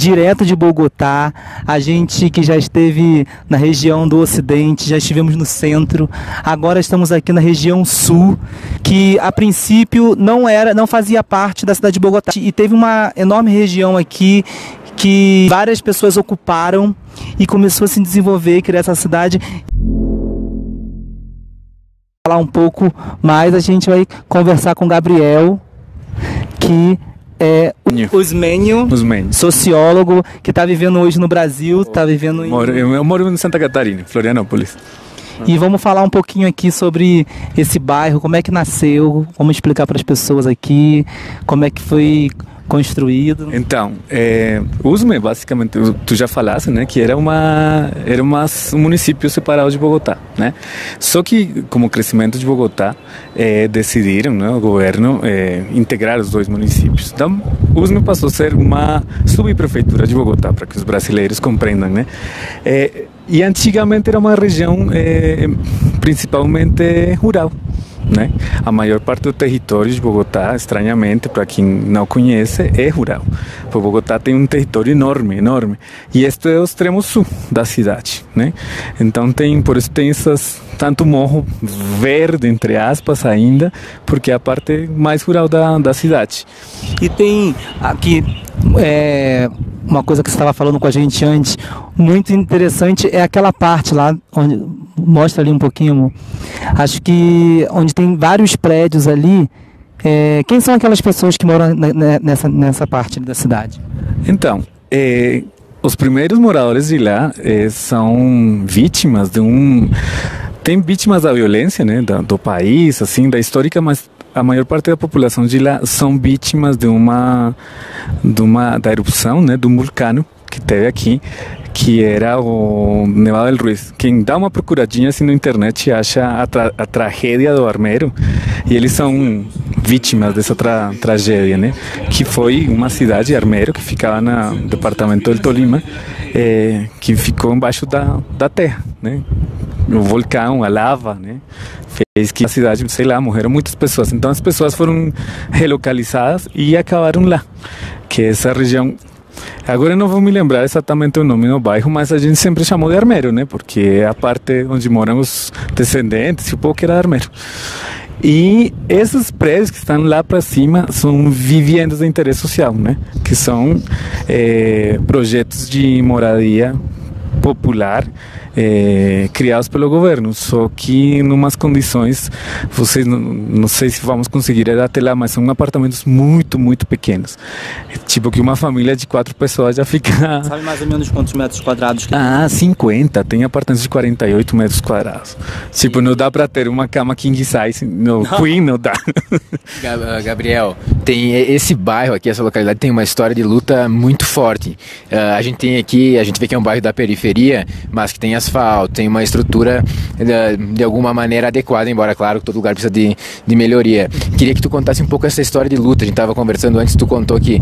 direto de Bogotá. A gente que já esteve na região do Ocidente, já estivemos no centro, agora estamos aqui na região sul, que a princípio não fazia parte da cidade de Bogotá. E teve uma enorme região aqui que várias pessoas ocuparam e começou a se desenvolver e criar essa cidade. Falar um pouco mais, a gente vai conversar com o Gabriel, que é Usmenio, sociólogo, que está vivendo hoje no Brasil, está vivendo Eu moro em Santa Catarina, Florianópolis. E vamos falar um pouquinho aqui sobre esse bairro, como é que nasceu, vamos explicar para as pessoas aqui, como é que foi construído. Então, Usme, basicamente, tu já falaste, né, que era um município separado de Bogotá, né? Só que, como o crescimento de Bogotá, decidiram, né, o governo, integrar os dois municípios. Então, Usme passou a ser uma subprefeitura de Bogotá, para que os brasileiros compreendam, né? E antigamente era uma região principalmente rural, né? A maior parte do território de Bogotá, estranhamente, para quem não conhece, é rural. Porque Bogotá tem um território enorme, enorme. E este é o extremo sul da cidade, né? Então por isso tem tanto morro verde, entre aspas, ainda, porque é a parte mais rural da cidade. E tem aqui uma coisa que você estava falando com a gente antes, muito interessante, é aquela parte lá, onde mostra ali um pouquinho, acho que onde tem vários prédios ali. Quem são aquelas pessoas que moram nessa parte da cidade? Então, os primeiros moradores de lá são vítimas tem vítimas da violência, né, do país, assim, da histórica, mas a maior parte da população de lá são vítimas da erupção, né, do vulcão que teve aqui, que era o Nevado del Ruiz. Quem dá uma procuradinha assim na internet acha a tragédia do Armero, e eles são vítimas dessa tragédia, né? Que foi uma cidade, Armero, que ficava no departamento do Tolima, que ficou embaixo da terra, né? O vulcão, a lava, né? Fez que a cidade, sei lá, morreram muitas pessoas. Então as pessoas foram relocalizadas e acabaram lá, que essa região. Agora eu não vou me lembrar exatamente o nome do bairro, mas a gente sempre chamou de Armero, né? Porque é a parte onde moram os descendentes, e o povo que era Armero. E esses prédios que estão lá para cima são vivendas de interesse social, né? Que são projetos de moradia popular criados pelo governo, só que em umas condições, vocês não sei se vamos conseguir ir até lá, mas são apartamentos muito, muito pequenos, tipo que uma família de 4 pessoas já fica... Sabe mais ou menos quantos metros quadrados? 50, tem apartamentos de 48 metros quadrados, tipo, não dá para ter uma cama king size, no Queen não dá. Gabriel, tem esse bairro aqui, essa localidade tem uma história de luta muito forte. A gente vê que é um bairro da periferia, mas que tem asfalto, tem uma estrutura de alguma maneira adequada, embora claro que todo lugar precisa de melhoria. Queria que tu contasse um pouco essa história de luta. A gente estava conversando antes, tu contou que,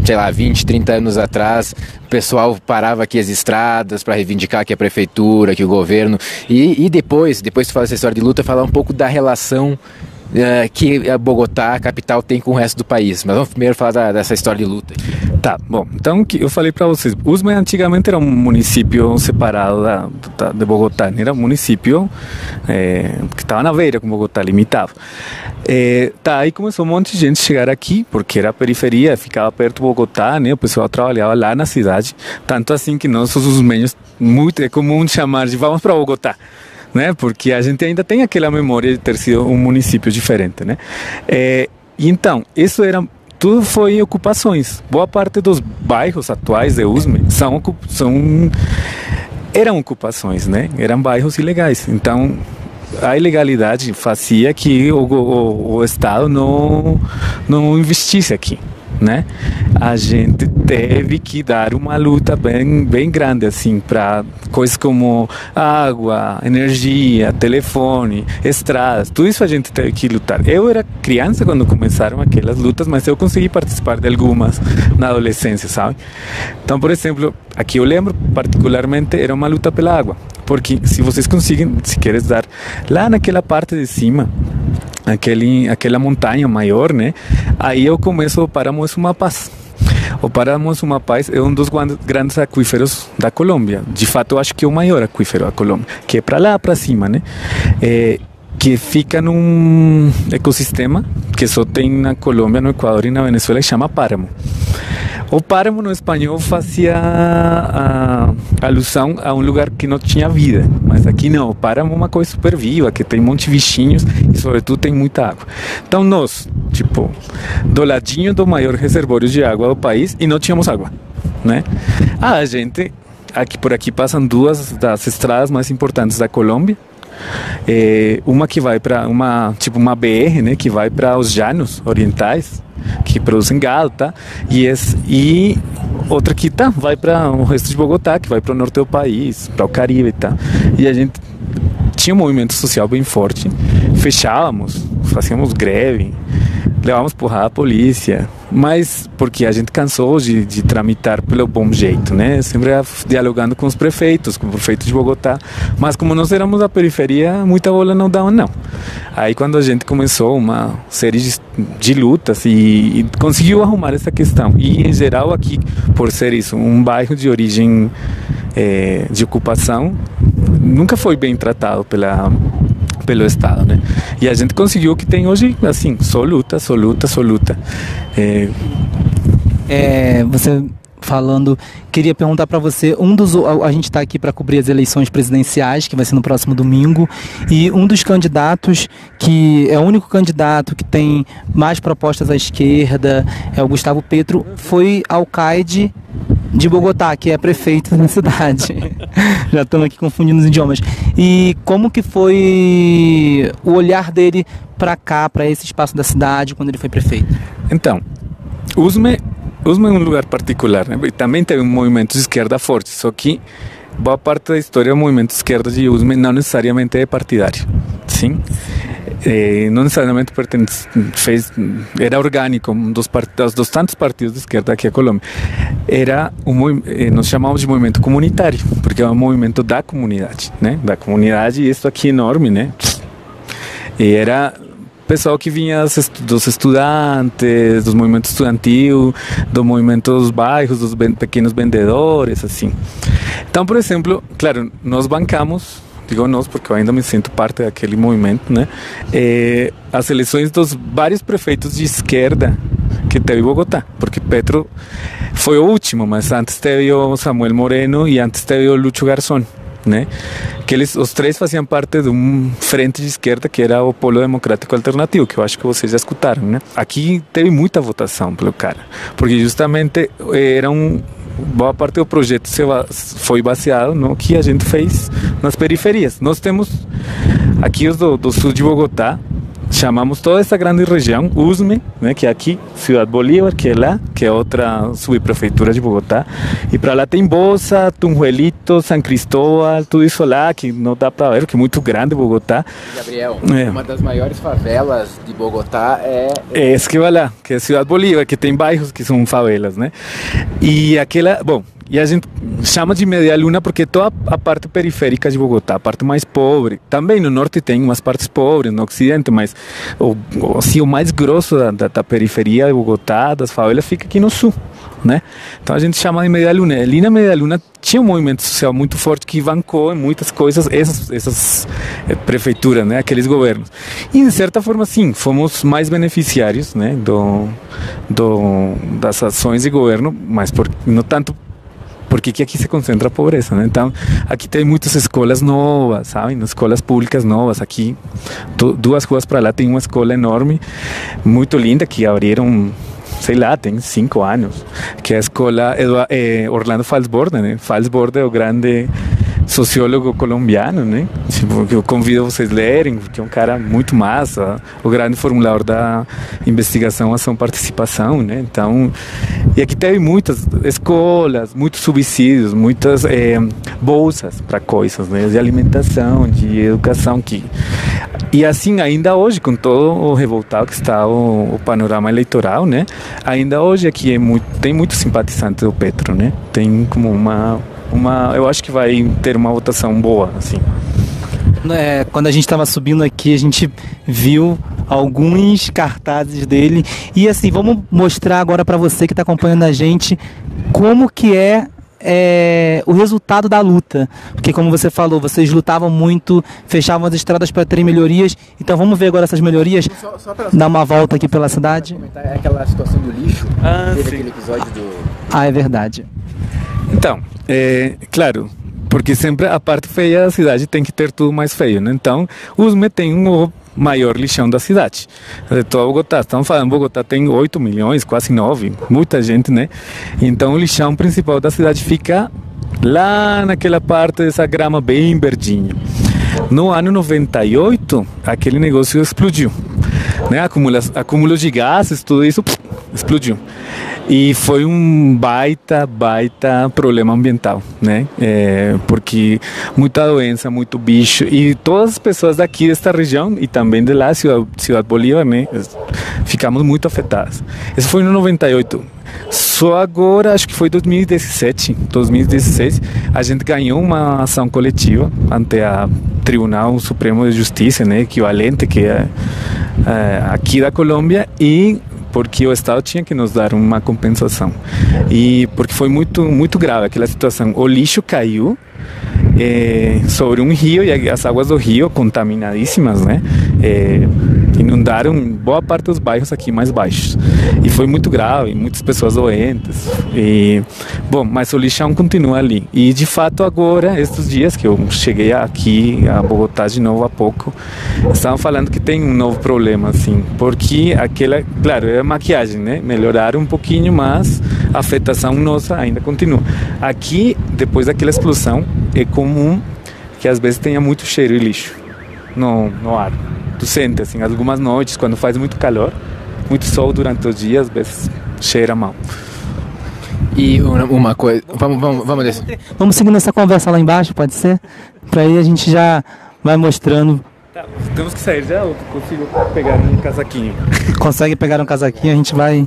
sei lá, 20, 30 anos atrás, o pessoal parava aqui as estradas para reivindicar que a prefeitura, que o governo, e depois tu fala essa história de luta, falar um pouco da relação que a Bogotá, a capital, tem com o resto do país. Mas vamos primeiro falar dessa história de luta. Tá, bom, então eu falei para vocês, Usme antigamente era um município separado de Bogotá, era um município que estava na beira com Bogotá, limitado. Aí começou um monte de gente a chegar aqui, porque era a periferia, ficava perto de Bogotá, né? O pessoal trabalhava lá na cidade, tanto assim que nós, os usmenhos, muito é comum chamar de vamos para Bogotá, né? Porque a gente ainda tem aquela memória de ter sido um município diferente, né? Então, tudo foi ocupações. Boa parte dos bairros atuais de Usme eram ocupações, né? Eram bairros ilegais. Então, a ilegalidade fazia que o Estado não investisse aqui, né? A gente teve que dar uma luta bem grande assim para coisas como água, energia, telefone, estradas, tudo isso a gente teve que lutar. Eu era criança quando começaram aquelas lutas, mas eu consegui participar de algumas na adolescência, sabe? Então, por exemplo, aqui eu lembro particularmente era uma luta pela água, porque se vocês conseguem, se queres dar lá naquela parte de cima, aquela montanha maior, né? Aí eu começo, paramos uma paz. O Páramo do Sumapaz é um dos grandes aquíferos da Colômbia. De fato, eu acho que é o maior aquífero da Colômbia, que é para lá, para cima, né? Que fica num ecossistema que só tem na Colômbia, no Equador e na Venezuela, que chama páramo. O páramo no espanhol fazia alusão a um lugar que não tinha vida, mas aqui não, o páramo é uma coisa super viva, que tem um monte de bichinhos e sobretudo tem muita água. Então nós, tipo, do ladinho do maior reservório de água do país e não tínhamos água, né? A gente, por aqui passam duas das estradas mais importantes da Colômbia. Uma que vai para uma BR, né, que vai para os llanos orientais, que produzem gado, tá? E outra que vai para o resto de Bogotá, que vai para o norte do país, para o Caribe, tá? E a gente tinha um movimento social bem forte, fechávamos, fazíamos greve, levávamos porrada à polícia, mas porque a gente cansou de tramitar pelo bom jeito, né? Sempre dialogando com os prefeitos, com o prefeito de Bogotá, mas como nós éramos da periferia, muita bola não dava, não. Aí quando a gente começou uma série de lutas e conseguiu arrumar essa questão, e em geral aqui, por ser isso, um bairro de origem de ocupação, nunca foi bem tratado pelo Estado, né? E a gente conseguiu o que tem hoje, assim, só luta. Você falando, queria perguntar para você, a gente está aqui para cobrir as eleições presidenciais, que vai ser no próximo domingo, e um dos candidatos, que é o único candidato que tem mais propostas à esquerda, é o Gustavo Petro, foi alcaide de Bogotá, que é prefeito da cidade. Já estamos aqui confundindo os idiomas. E como que foi o olhar dele para cá, para esse espaço da cidade, quando ele foi prefeito? Então, Usme é um lugar particular, né? E também teve um movimento de esquerda forte, só que boa parte da história do movimento de esquerda de Usme não necessariamente é partidário, sim? Não necessariamente era orgânico, dos tantos partidos de esquerda aqui na Colômbia. Era nós chamamos de movimento comunitário, porque é um movimento da comunidade, né? Da comunidade, e isso aqui é enorme, né? E era pessoal que vinha dos estudantes, dos movimentos estudantil, do movimento dos bairros, dos pequenos vendedores, assim. Então, por exemplo, claro, nós bancamos, digo nós porque eu ainda me sinto parte daquele movimento, né? As eleições dos vários prefeitos de esquerda que teve em Bogotá, porque Petro foi o último, mas antes teve o Samuel Moreno e antes teve o Lucho Garzón, né? Que os três faziam parte de frente de esquerda que era o Polo Democrático Alternativo, que eu acho que vocês já escutaram, né? Aqui teve muita votação pelo cara, porque justamente boa parte do projeto foi baseado no que a gente fez nas periferias. Nós temos aqui os do sul de Bogotá, chamamos toda essa grande região Usme, né, que é aqui, Ciudad Bolívar, que é lá, que é outra subprefeitura de Bogotá, e para lá tem Bosa, Tunjuelito, San Cristóbal, tudo isso lá, que não dá para ver, que é muito grande Bogotá. Gabriel, uma das maiores favelas de Bogotá é esse que vai lá, que é Ciudad Bolívar, que tem bairros que são favelas, né? E a gente chama de Media Luna porque toda a parte periférica de Bogotá, a parte mais pobre, também no norte tem umas partes pobres, no ocidente, mas o mais grosso da periferia de Bogotá, das favelas, fica aqui no sul, né? Então a gente chama de Media Luna. Ali na Media Luna tinha um movimento social muito forte que bancou em muitas coisas essas prefeituras, né? Aqueles governos. E de certa forma, sim, fomos mais beneficiários, né? Das ações de governo, mas não tanto porque aqui se concentra a pobreza, né? Então, aqui tem muitas escolas novas, sabe? Escolas públicas novas. Aqui, 2 ruas para lá, tem uma escola enorme, muito linda, que abriram, sei lá, tem 5 anos, que é a escola Orlando Falsborda, né? Falsborda é o grande sociólogo colombiano, né? Eu convido vocês a lerem, porque é um cara muito massa, o grande formulador da investigação, ação, participação, né? Então, e aqui teve muitas escolas, muitos subsídios, muitas bolsas para coisas, né? De alimentação, de educação, e assim, ainda hoje, com todo o revoltado que está o panorama eleitoral, né? Ainda hoje aqui tem muito simpatizante do Petro, né? Tem como eu acho que vai ter uma votação boa, assim. Quando a gente estava subindo aqui, a gente viu alguns cartazes dele. E assim, vamos mostrar agora para você que está acompanhando a gente como que é o resultado da luta, porque como você falou, vocês lutavam muito, fechavam as estradas para terem melhorias. Então vamos ver agora essas melhorias. Dar uma volta aqui pela cidade. É aquela situação do lixo. Teve aquele episódio do... É verdade. Então, claro, porque sempre a parte feia da cidade tem que ter tudo mais feio, né? Então, Usme tem o maior lixão da cidade. Toda Bogotá, estamos falando, Bogotá tem 8 milhões, quase 9, muita gente, né? Então, o lixão principal da cidade fica lá naquela parte dessa grama bem verdinha. No ano 98, aquele negócio explodiu, né? Acúmulo de gases, tudo isso explodiu. E foi um baita problema ambiental, né? Porque muita doença, muito bicho, e todas as pessoas daqui desta região e também de lá, Ciudad Bolívar, né? Ficamos muito afetadas. Isso foi no 98. Só agora, acho que foi 2016, a gente ganhou uma ação coletiva ante a Tribunal Supremo de Justiça, né? Equivalente que é aqui da Colômbia, e porque o Estado tinha que nos dar uma compensação. E porque foi muito grave aquela situação. O lixo caiu sobre um rio e as águas do rio, contaminadíssimas, né? Inundaram boa parte dos bairros aqui mais baixos. E foi muito grave, muitas pessoas doentes. Mas o lixão continua ali. E de fato agora, estes dias que eu cheguei aqui a Bogotá de novo há pouco, estavam falando que tem um novo problema, assim, porque claro, é maquiagem, né? Melhoraram um pouquinho, mas a afetação nossa ainda continua. Aqui, depois daquela explosão, é comum que às vezes tenha muito cheiro de lixo no ar. Tu sente, assim, algumas noites, quando faz muito calor, muito sol durante os dias, às vezes cheira mal. E uma coisa... Vamos descer. Vamos seguindo essa conversa lá embaixo, pode ser? Para aí a gente já vai mostrando. Tá, temos que sair já, ou consigo pegar um casaquinho? Consegue pegar um casaquinho, a gente vai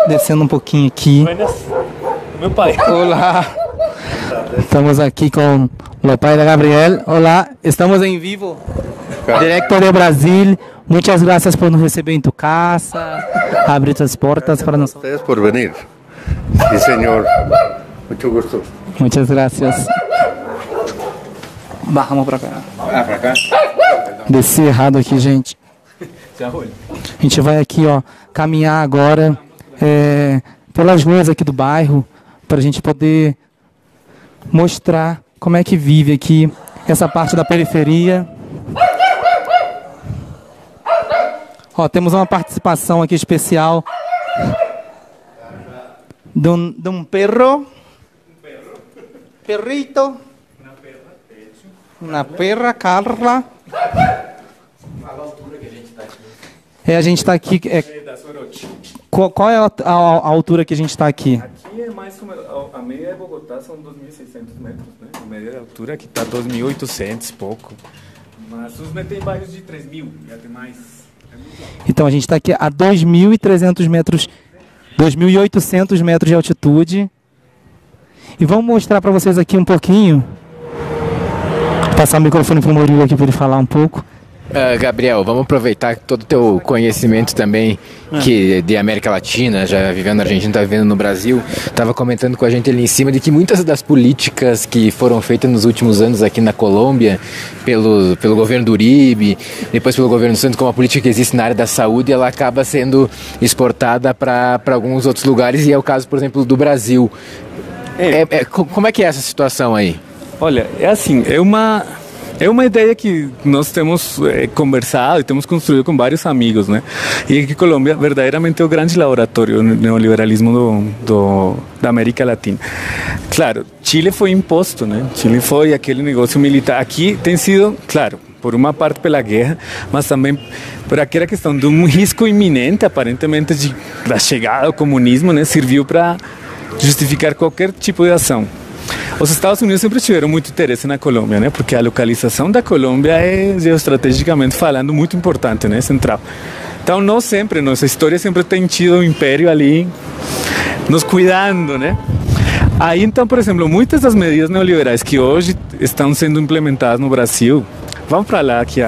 descendo um pouquinho aqui. Meu pai. Olá! Estamos aqui com o pai da Gabriel. Olá, estamos em vivo. Directo de Brasil. Muchas gracias por nos receber em tu casa, abrir tus portas para nós. Ustedes por venir. Sí, señor. Mucho gusto. Muchas gracias. Bajamos para cá. Para cá? Desci errado aqui, gente. A gente vai aqui, ó, caminhar agora pelas ruas aqui do bairro para a gente poder mostrar como é que vive aqui essa parte da periferia. Ó, temos uma participação aqui especial de um perro. Perrito. Uma perra, Carla. A gente está aqui. Qual é a altura que a gente está aqui? Aqui é mais a média de Bogotá são 2.600 metros, né? A média de altura aqui está 2.800 e pouco. Mas os tem bairros de 3.000 e até mais. Então a gente está aqui a 2.300 metros, 2.800 metros de altitude. E vamos mostrar para vocês aqui um pouquinho. Vou passar o microfone para o Murilo aqui para ele falar um pouco. Gabriel, vamos aproveitar todo o teu conhecimento também que de América Latina, já vivendo na Argentina, está vivendo no Brasil, estava comentando com a gente ali em cima de que muitas das políticas que foram feitas nos últimos anos aqui na Colômbia, pelo governo do Uribe, depois pelo governo do Santos, como a política que existe na área da saúde, ela acaba sendo exportada para alguns outros lugares, e é o caso, por exemplo, do Brasil. Como é que é essa situação aí? Olha, é assim, é uma ideia que nós temos conversado e temos construído com vários amigos, né? E que Colômbia verdadeiramente é o grande laboratório do neoliberalismo da América Latina. Claro, Chile foi imposto, né? Chile foi aquele negócio militar. Aqui tem sido, claro, por uma parte pela guerra, mas também por aquela questão de um risco iminente, aparentemente, da chegada ao comunismo, né? Serviu para justificar qualquer tipo de ação. Os Estados Unidos sempre tiveram muito interesse na Colômbia, né? Porque a localização da Colômbia é, geoestrategicamente falando, muito importante, né? Central. Então, nossa história sempre tem tido o império ali nos cuidando, né? Aí, então, por exemplo, muitas das medidas neoliberais que hoje estão sendo implementadas no Brasil, vamos para lá aqui,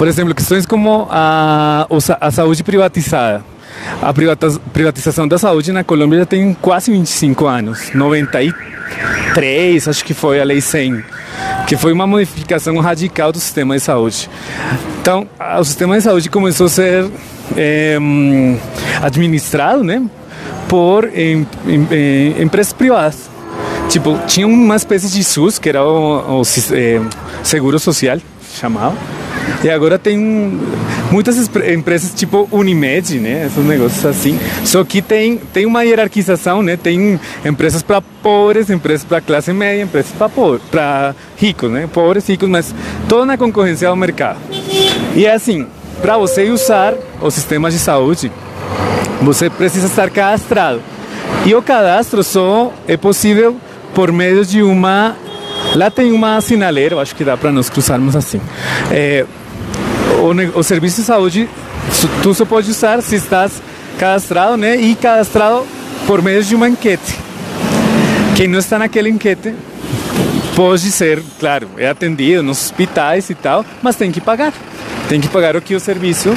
Por exemplo, questões como a saúde privatizada. A privatização da saúde na Colômbia já tem quase 25 anos, 93, acho que foi a Lei 100, que foi uma modificação radical do sistema de saúde. Então, o sistema de saúde começou a ser administrado, né, por empresas privadas. Tipo, tinha uma espécie de SUS, que era o Seguro Social, chamado. E agora tem muitas empresas tipo Unimed, né? Esses negócios assim. Só que tem uma hierarquização, né? Tem empresas para pobres, empresas para classe média, empresas para ricos, né? Pobres, ricos, mas toda na concorrência ao mercado. E é assim, para você usar o sistema de saúde, você precisa estar cadastrado. E o cadastro só é possível por meio de uma... Lá tem uma sinaleira, eu acho que dá para nós cruzarmos assim. O serviço de saúde, tu só pode usar se estás cadastrado, né? E cadastrado por meio de uma enquete. Quem não está naquela enquete pode ser, claro, é atendido nos hospitais e tal, mas tem que pagar. Tem que pagar o que o serviço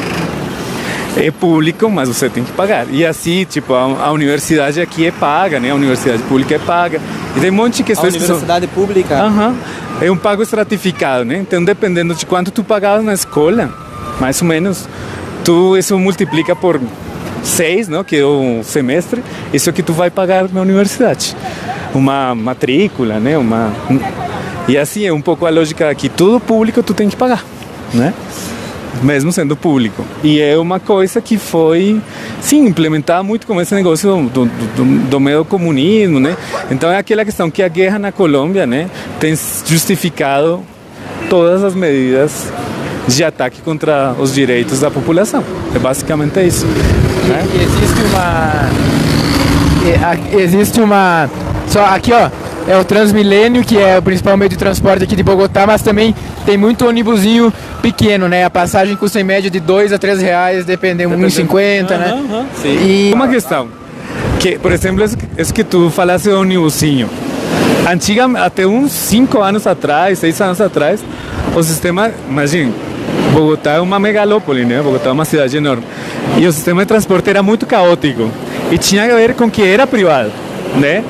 é público, mas você tem que pagar. E assim, tipo, a universidade aqui é paga, né? A universidade pública é paga. E tem um monte de questões. A universidade pública? É um pago estratificado, né? Então, dependendo de quanto tu pagavas na escola, mais ou menos, isso multiplica por 6, não? Que é o semestre, isso que tu vai pagar na universidade. Uma matrícula, né? E assim, é um pouco a lógica aqui. Tudo público tu tem que pagar, né? Mesmo sendo público. E é uma coisa que foi, sim, implementada muito como esse negócio do meio do comunismo, né? Então é aquela questão que a guerra na Colômbia, né, tem justificado todas as medidas de ataque contra os direitos da população. É basicamente isso. Né? Existe uma... Só aqui, ó, é o Transmilênio, que é o principal meio de transporte aqui de Bogotá, mas também tem muito ônibusinho pequeno, né? A passagem custa em média de R$2 a R$3, dependendo, R$1,50, né? Sim. E uma questão, que, por exemplo, é que tu falaste do ônibusinho. Até uns 5 anos atrás, 6 anos atrás, o sistema, imagina, Bogotá é uma megalópole, né? Bogotá é uma cidade enorme. E o sistema de transporte era muito caótico. E tinha a ver com que era privado, né?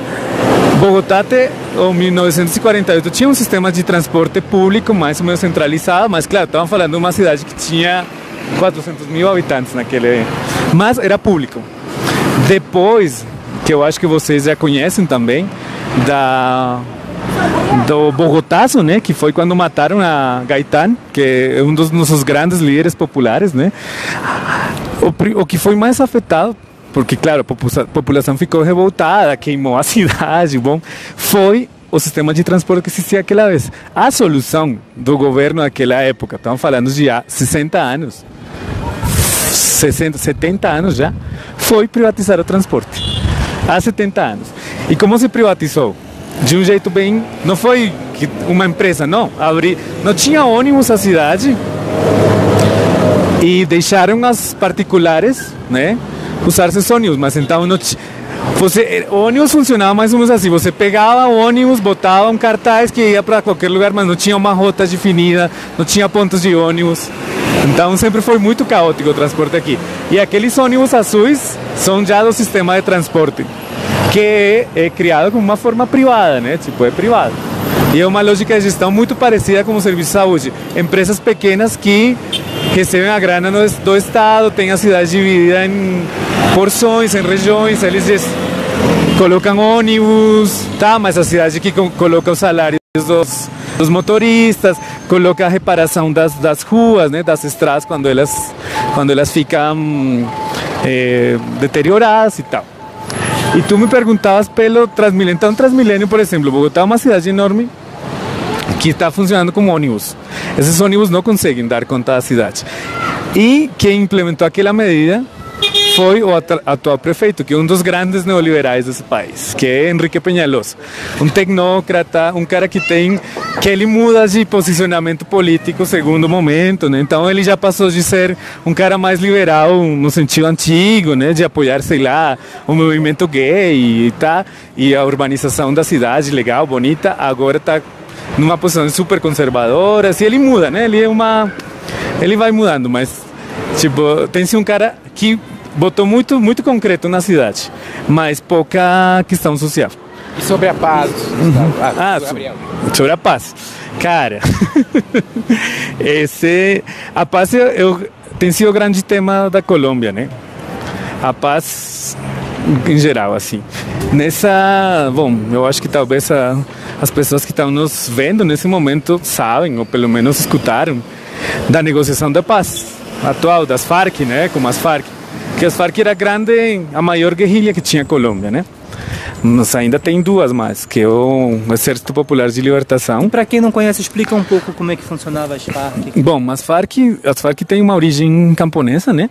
Bogotá até 1948 tinha um sistema de transporte público mais ou menos centralizado, mas claro, estavam falando de uma cidade que tinha 400 mil habitantes naquele... Mas era público. Depois, que eu acho que vocês já conhecem também, do Bogotazo, né, que foi quando mataram a Gaitán, que é um dos nossos grandes líderes populares, né? O que foi mais afetado, porque, claro, a população ficou revoltada, queimou a cidade, bom, foi o sistema de transporte que existia aquela vez. A solução do governo daquela época, estamos falando de 60 anos, 60, 70 anos já, foi privatizar o transporte. Há 70 anos. E como se privatizou? De um jeito bem... Não foi uma empresa, não. Não tinha ônibus na cidade e deixaram as particulares, né, usar esses ônibus, mas então não o ônibus funcionava mais ou menos assim, você pegava o ônibus, botava um cartaz que ia para qualquer lugar, mas não tinha uma rota definida, não tinha pontos de ônibus, então sempre foi muito caótico o transporte aqui. E aqueles ônibus azuis são já do sistema de transporte, que é criado como uma forma privada, né, tipo, é privado. E é uma lógica de gestão muito parecida com o serviço de saúde. Empresas pequenas que recebem a grana do Estado, têm a cidade dividida em porções, em regiões, eles colocam ônibus, tá? Mas a cidade que coloca os salários dos motoristas, coloca a reparação das ruas, né, das estradas quando elas ficam deterioradas e tal. E tu me perguntabas pelo Transmilênio. Então, Transmilênio, por exemplo, Bogotá é uma cidade enorme que está funcionando como ônibus. Esses ônibus não conseguem dar conta da cidade. E quem implementou aquela medida foi o atual prefeito, que é um dos grandes neoliberais desse país, que é Enrique Peñalosa, um tecnócrata, um cara que ele muda de posicionamento político segundo o momento, né? Então ele já passou de ser um cara mais liberal no sentido antigo, né, de apoiar, sei lá, o movimento gay e a urbanização da cidade, legal, bonita, agora está numa posição super conservadora, assim, ele muda, né? Ele é Ele vai mudando, mas, tipo, tem-se um cara que botou muito, muito concreto na cidade, mas pouca questão social. E sobre a paz? Sobre a paz. Cara, a paz tem sido o grande tema da Colômbia, né? A paz em geral, assim. Eu acho que talvez as pessoas que estão nos vendo nesse momento sabem, ou pelo menos escutaram, da negociação da paz atual das Farc, né? Como as Farc. Que as Farc era a maior guerrilha que tinha a Colômbia, né? Mas ainda tem duas mais, que é o Exército Popular de Libertação. Para quem não conhece, explica um pouco como é que funcionava as Farc. Bom, as Farc têm uma origem camponesa, né?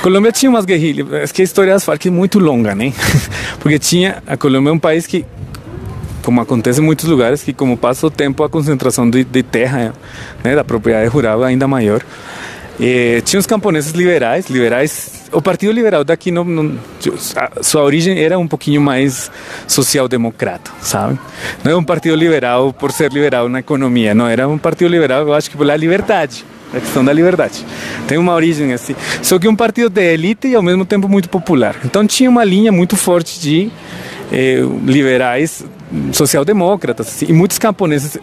Colômbia tinha umas guerrilhas, é que a história das Farc é muito longa, né? Porque a Colômbia é um país que, como acontece em muitos lugares, que como passa o tempo a concentração de terra, né, da propriedade rural é ainda maior. Tinha os camponeses liberais, o Partido Liberal daqui sua origem era um pouquinho mais social-democrata, sabe? Não é um partido liberal por ser liberal na economia, não, era um partido liberal, eu acho que pela liberdade, a questão da liberdade. Tem uma origem assim, só que um partido de elite e ao mesmo tempo muito popular. Então tinha uma linha muito forte de liberais social-demócratas, assim, e muitos camponeses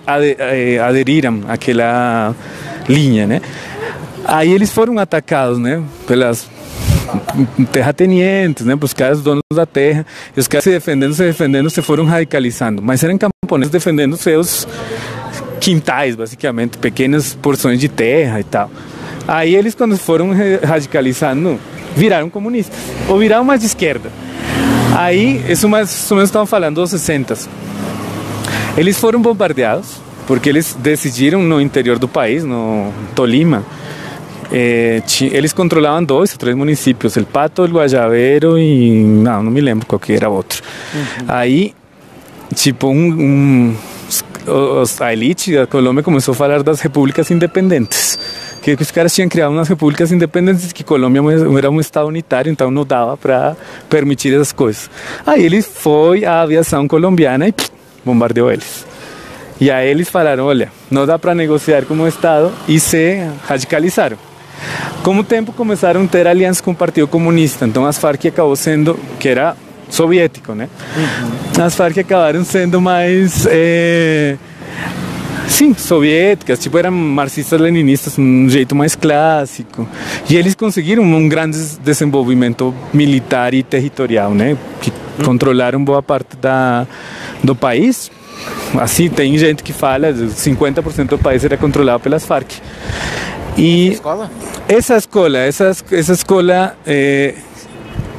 aderiram àquela linha, né? Aí eles foram atacados, né, pelas terratenientes, né, pelos caras donos da terra, e os caras se defendendo, se foram radicalizando, mas eram camponeses defendendo seus quintais, basicamente, pequenas porções de terra e tal. Aí eles, quando foram radicalizando, viraram comunistas, ou viraram mais de esquerda. Aí, isso mais ou menos estavam falando dos 60. Eles foram bombardeados, porque eles decidiram no interior do país, no Tolima, eles controlavam 2 ou 3 municípios, El Pato, El Guayabero e não me lembro qual que era outro. Aí, tipo, a elite da Colômbia começou a falar das repúblicas independentes, que os caras tinham criado umas repúblicas independentes, que Colômbia era um estado unitário, então não dava para permitir essas coisas. Aí foi a aviação colombiana e bombardeou eles. E aí eles falaram, olha, não dá para negociar como Estado, e se radicalizaram. Com o tempo começaram a ter alianças com o Partido Comunista, então as Farc acabou sendo, que era soviético, né? As Farc acabaram sendo mais, soviéticas, tipo, eram marxistas-leninistas, um jeito mais clássico. E eles conseguiram um grande desenvolvimento militar e territorial, né? Que controlaram boa parte do país. Assim, tem gente que fala que 50% do país era controlado pelas Farc. E essa escola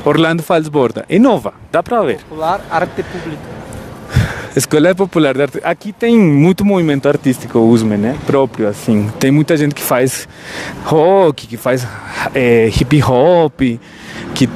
Orlando Falsborda é nova, dá para ver. Popular Arte Pública. Escola Popular de Arte. Aqui tem muito movimento artístico, USME, né? Próprio, assim. Tem muita gente que faz rock, que faz hip hop, que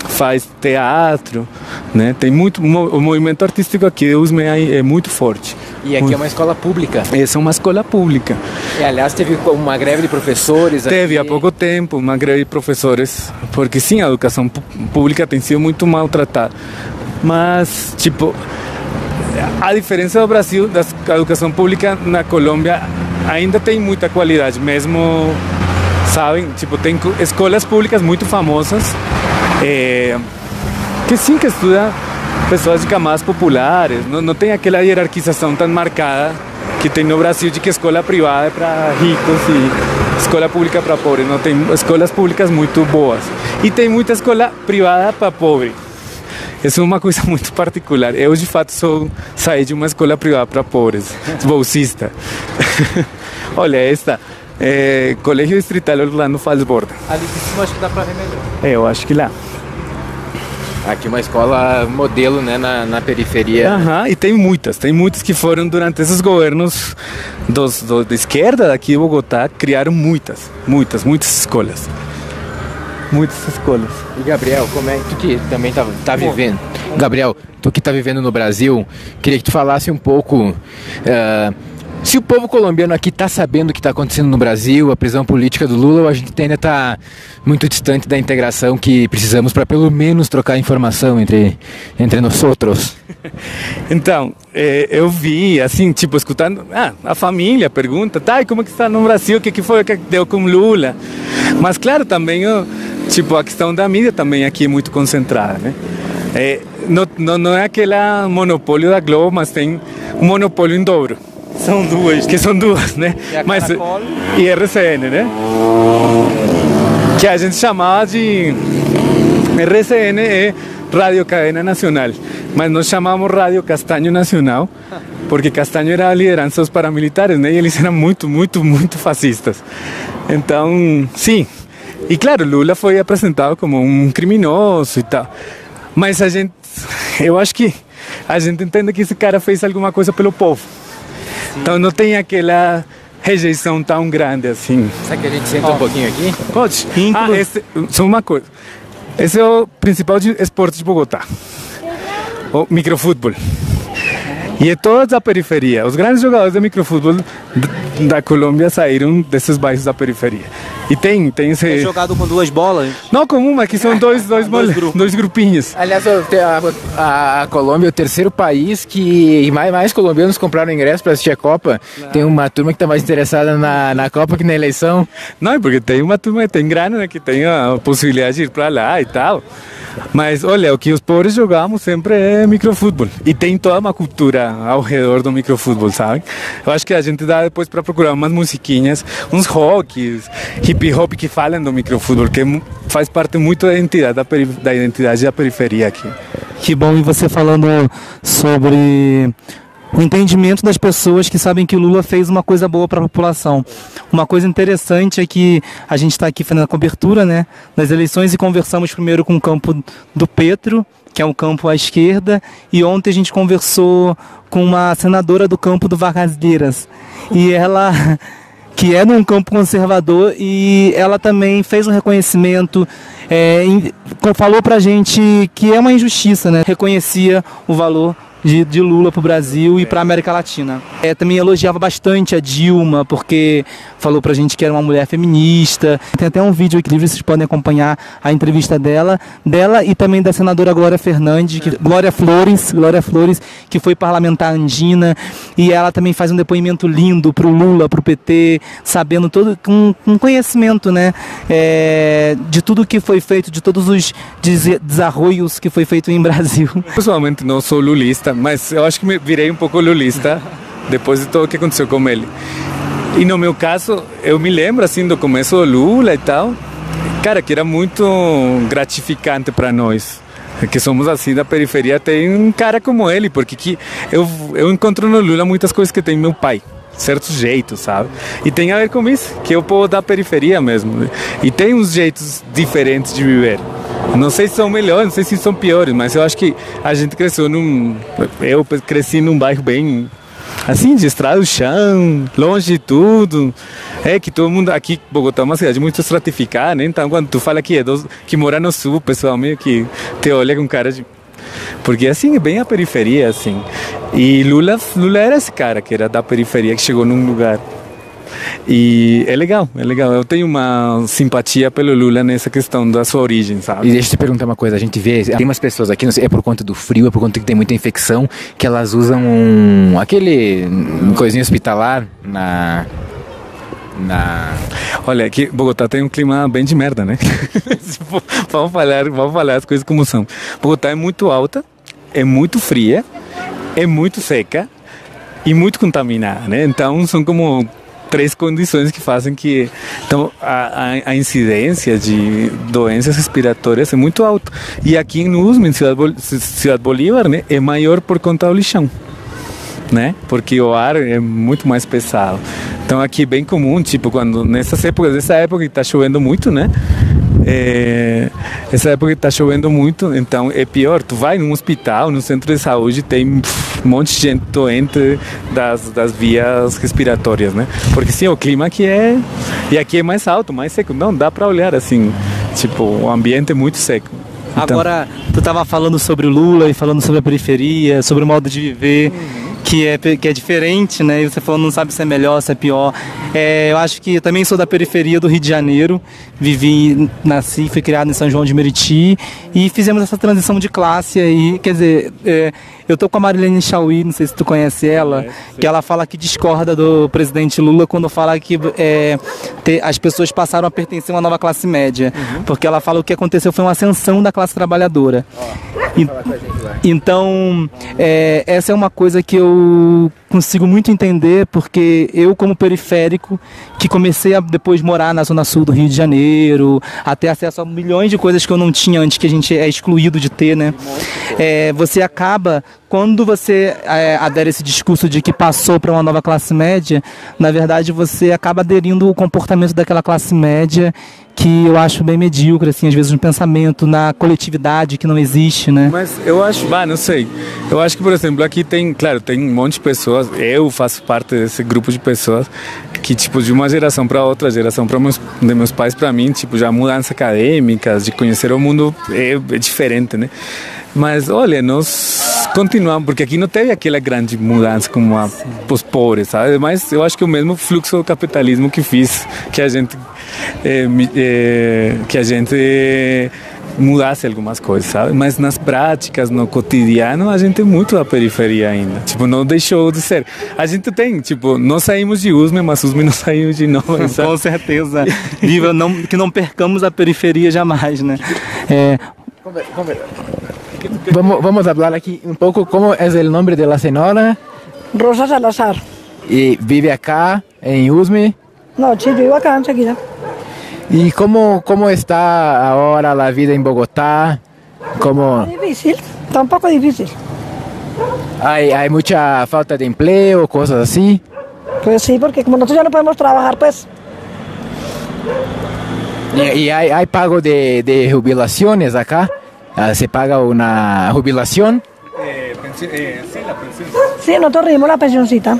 faz teatro, né? Tem muito, o movimento artístico aqui, o USME é muito forte. E aqui é uma escola pública. Essa é uma escola pública. E, aliás, teve uma greve de professores aqui. Teve há pouco tempo uma greve de professores, porque sim, a educação pública tem sido muito maltratada. Mas, tipo, a diferença do Brasil, da educação pública na Colômbia, ainda tem muita qualidade, mesmo, sabem? Tipo, tem escolas públicas muito famosas, que estudam pessoas de camadas populares, não tem aquela hierarquização tão marcada que tem no Brasil, de que escola privada é para ricos e escola pública para pobres. Não, tem escolas públicas muito boas. E tem muita escola privada para pobre. Isso é uma coisa muito particular. Eu, de fato, saí de uma escola privada para pobres, bolsista. Olha, esta, Colégio Distrital Orlando Falsborda. Ali de cima acho que dá para ver melhor. Eu acho que lá. Aqui uma escola modelo, né, na periferia. E tem muitas que foram durante esses governos de esquerda daqui de Bogotá, criaram muitas escolas. Muitas escolas. E Gabriel, como é que tu que também tá vivendo? Gabriel, tu que tá vivendo no Brasil, queria que tu falasse um pouco Se o povo colombiano aqui está sabendo o que está acontecendo no Brasil, a prisão política do Lula, ou a gente ainda está muito distante da integração que precisamos para pelo menos trocar informação entre nós outros? Então, eu vi, assim, tipo, escutando, a família pergunta, tá, e como é que está no Brasil, o que foi que deu com Lula? Mas, claro, também, tipo, a questão da mídia também aqui é muito concentrada, né? Não é aquele monopólio da Globo, mas tem um monopólio em dobro. São duas. Que são duas, né? Mas, e RCN, né? Que a gente chamava de... RCN é Rádio Cadena Nacional, mas nós chamamos Rádio Castanho Nacional, porque Castanho era a liderança dos paramilitares, né? E eles eram muito, muito, muito fascistas. Então, sim. E claro, Lula foi apresentado como um criminoso e tal. Mas eu acho que a gente entende que esse cara fez alguma coisa pelo povo. Então não tem aquela rejeição tão grande assim. Será que a gente senta um pouquinho aqui? Pode. Só uma coisa. Esse é o principal esporte de Bogotá. O microfutebol. E é toda da periferia. Os grandes jogadores de microfutebol da Colômbia saíram desses bairros da periferia. E tem esse... É jogado com duas bolas? Não com uma, aqui são dois grupinhos. Aliás, a Colômbia é o terceiro país que mais colombianos compraram ingresso para assistir a Copa. Não. Tem uma turma que está mais interessada na Copa que na eleição. Não, porque tem uma turma que tem grana, né, que tem a possibilidade de ir para lá e tal. Mas olha, o que os pobres jogamos sempre é microfutebol. E tem toda uma cultura ao redor do microfutebol, sabe? Eu acho que a gente dá depois para procurar umas musiquinhas, uns rocks, hip hop que falam do microfutebol, que faz parte muito da identidade da periferia aqui. Que bom, e você falando sobre o entendimento das pessoas que sabem que o Lula fez uma coisa boa para a população. Uma coisa interessante é que a gente está aqui fazendo a cobertura, né, das eleições, e conversamos primeiro com o campo do Petro, que é um campo à esquerda, e ontem a gente conversou com uma senadora do campo do Vargas Lleras, e ela, que é num campo conservador, e ela também fez um reconhecimento, falou pra gente que é uma injustiça, né, reconhecia o valor de Lula para o Brasil e para a América Latina. Também elogiava bastante a Dilma, porque falou pra gente que era uma mulher feminista. Tem até um vídeo aqui, vocês podem acompanhar a entrevista dela e também da senadora Glória Flores, que foi parlamentar andina, e ela também faz um depoimento lindo pro Lula, pro PT, sabendo todo, com conhecimento, né, de tudo que foi feito, de todos os desarroios que foi feito em Brasil. Pessoalmente não sou lulista, mas eu acho que me virei um pouco lulista depois de tudo o que aconteceu com ele. E no meu caso, eu me lembro assim do começo do Lula e tal, cara, que era muito gratificante para nós, que somos assim da periferia, tem um cara como ele, porque eu encontro no Lula muitas coisas que tem meu pai, certos jeitos, sabe? E tem a ver com isso, que eu povo da periferia mesmo, e tem uns jeitos diferentes de viver. Não sei se são melhores, não sei se são piores, mas eu acho que a gente cresceu eu cresci num bairro bem, assim, de estrada do chão, longe de tudo. Que todo mundo aqui, Bogotá é uma cidade muito estratificada, né? Então quando tu fala que mora no sul, o pessoal meio que te olha com cara de... Porque assim, é bem a periferia, assim. E Lula era esse cara que era da periferia, que chegou num lugar. E é legal. Eu tenho uma simpatia pelo Lula nessa questão da sua origem, sabe? E deixa eu te perguntar uma coisa, a gente vê, tem umas pessoas aqui, não sei, é por conta do frio, é por conta que tem muita infecção, que elas usam aquele coisinha hospitalar Olha, aqui Bogotá tem um clima bem de merda, né? vamos falar as coisas como são. Bogotá é muito alta, é muito fria, é muito seca e muito contaminada, né? Então são como 3 condições que fazem que então, a incidência de doenças respiratórias é muito alta. E aqui no Usme, em Ciudad Bolívar, né, é maior por conta do lixão, né? Porque o ar é muito mais pesado. Então aqui é bem comum, tipo, quando essa época que está chovendo muito, né? Essa época que está chovendo muito, então é pior. Tu vai num hospital, no centro de saúde, tem um monte de gente doente das vias respiratórias, né? Porque sim, o clima aqui e aqui é mais alto, mais seco. Não dá para olhar assim, tipo, o ambiente é muito seco. Então... Agora, tu estava falando sobre o Lula e falando sobre a periferia, sobre o modo de viver, que é diferente, né? E você falou, não sabe se é melhor, se é pior. Eu acho que eu também sou da periferia do Rio de Janeiro, nasci, fui criado em São João de Meriti e fizemos essa transição de classe aí, quer dizer, eu tô com a Marilene Chauí, não sei se tu conhece ela, que ela fala que discorda do presidente Lula quando fala que as pessoas passaram a pertencer a uma nova classe média, porque ela fala que o que aconteceu foi uma ascensão da classe trabalhadora. Então, essa é uma coisa que eu consigo muito entender, porque eu, como periférico, que comecei a depois morar na Zona Sul do Rio de Janeiro, a ter acesso a milhões de coisas que eu não tinha antes, que a gente é excluído de ter, né? Você acaba, quando você adere esse discurso de que passou para uma nova classe média, na verdade você acaba aderindo o comportamento daquela classe média, que eu acho bem medíocre, assim, às vezes no pensamento, na coletividade que não existe, né? Mas eu acho, não sei, eu acho que, por exemplo, aqui tem um monte de pessoas, eu faço parte desse grupo de pessoas que, tipo, de uma geração para outra, geração de meus pais para mim, tipo, já mudanças acadêmicas, de conhecer o mundo é diferente, né? Mas, olha, nós continuamos, porque aqui não teve aquela grande mudança como os pobres, sabe? Mas eu acho que o mesmo fluxo do capitalismo que fiz, que a gente mudasse algumas coisas, sabe? Mas nas práticas, no cotidiano, a gente é muito da periferia ainda. Tipo, não deixou de ser. A gente tem, tipo, nós saímos de USM, mas USM não saiu de nós, sabe? Com certeza. Viva, que não percamos a periferia jamais, né? Vamos hablar aquí un poco cómo es el nombre de la señora. Rosa Salazar. ¿Y vive acá en Usme? No, sí, vivo acá enseguida. ¿Y cómo está ahora la vida en Bogotá? Difícil, está un poco difícil. ¿Hay mucha falta de empleo, cosas así? Pues sí, porque como nosotros ya no podemos trabajar, pues... ¿Y hay pago de jubilaciones acá? ¿Se paga una jubilación? Sí, la pensión. Sí, nosotros recibimos la pensioncita.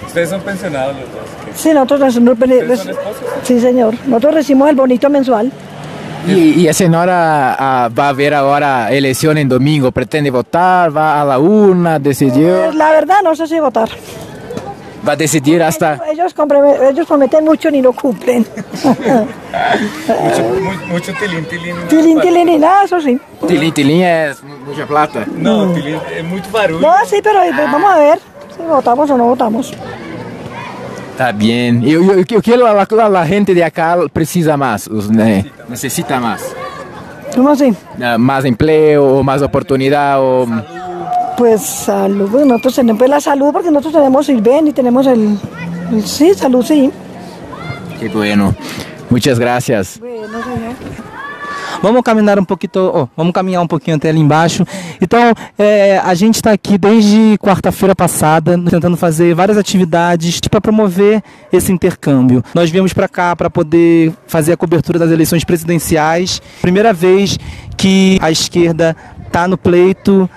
¿Ustedes son pensionados los dos? Sí, nosotros ¿Ustedes son esposos? Sí, señor. Nosotros recibimos el bonito mensual. ¿Y la señora va a haber ahora elección en domingo? ¿Pretende votar? ¿Va a la urna? ¿Decidió? Pues la verdad no sé si votar. ¿Va a decidir hasta...? Ellos prometen mucho ni lo cumplen. Mucho tilín. Tilín, tilín y nada, eso sí. Tilín es mucha plata. No, tilín es muy barulho. No, sí, pero vamos a ver si votamos o no votamos. Está bien. ¿Y o que la gente de acá precisa más? Necesita más. ¿Cómo así? Más empleo, más oportunidad o... Pues salud, pues nosotros tenemos pues, la salud porque nosotros tenemos el BEN y tenemos sí, salud, sí. Qué bueno. Muchas gracias. Bueno, señor. Vamos caminhar um pouquinho até ali embaixo. Então, a gente está aqui desde quarta-feira passada, tentando fazer várias atividades para promover esse intercâmbio. Nós viemos para cá para poder fazer a cobertura das eleições presidenciais. Primeira vez que a esquerda está no pleito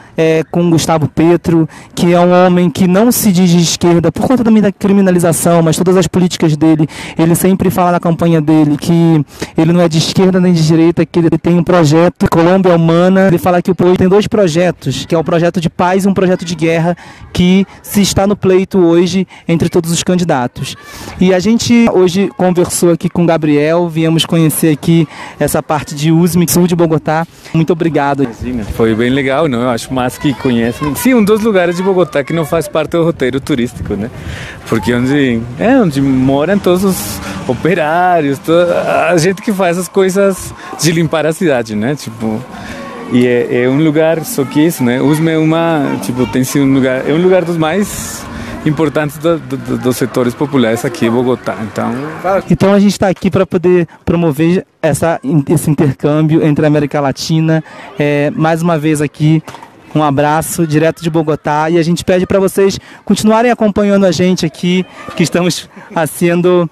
com Gustavo Petro, que é um homem que não se diz de esquerda por conta também da criminalização, mas todas as políticas dele, ele sempre fala na campanha dele que ele não é de esquerda nem de direita, que ele tem um projeto Colômbia Humana. Ele fala que o país tem dois projetos, que é o projeto de paz e um projeto de guerra, que se está no pleito hoje entre todos os candidatos. E a gente hoje conversou aqui com o Gabriel, viemos conhecer aqui essa parte de Usme, sul de Bogotá. Muito obrigado. Foi bem legal, não? Eu acho mais que conhecem. Sim, um dos lugares de Bogotá que não faz parte do roteiro turístico, né? Porque onde moram todos os operários, toda a gente que faz as coisas de limpar a cidade, né? Tipo, e é um lugar, só que isso, né? Usme tem sido um lugar dos mais importantes dos setores populares aqui em Bogotá. Então a gente está aqui para poder promover esse intercâmbio entre a América Latina. Mais uma vez aqui, um abraço direto de Bogotá, e a gente pede para vocês continuarem acompanhando a gente aqui, que estamos fazendo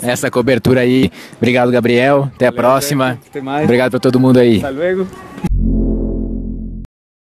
essa cobertura aí. Obrigado, Gabriel. Até a próxima. Até mais. Obrigado para todo mundo aí. Hasta luego.